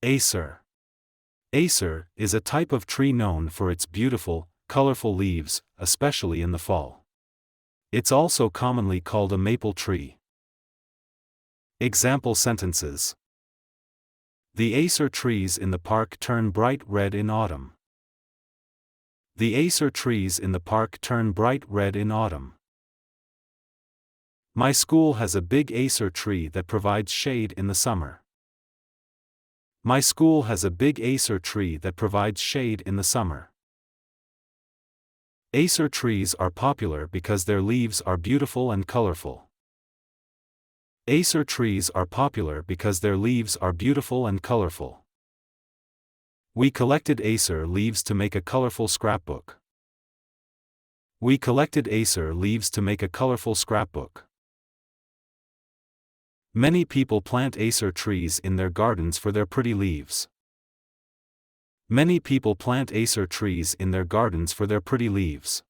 Acer. Acer is a type of tree known for its beautiful, colorful leaves, especially in the fall. It's also commonly called a maple tree. Example sentences. The acer trees in the park turn bright red in autumn. The acer trees in the park turn bright red in autumn. My school has a big acer tree that provides shade in the summer. My school has a big acer tree that provides shade in the summer. Acer trees are popular because their leaves are beautiful and colorful. Acer trees are popular because their leaves are beautiful and colorful. We collected acer leaves to make a colorful scrapbook. We collected acer leaves to make a colorful scrapbook. Many people plant acer trees in their gardens for their pretty leaves. Many people plant acer trees in their gardens for their pretty leaves.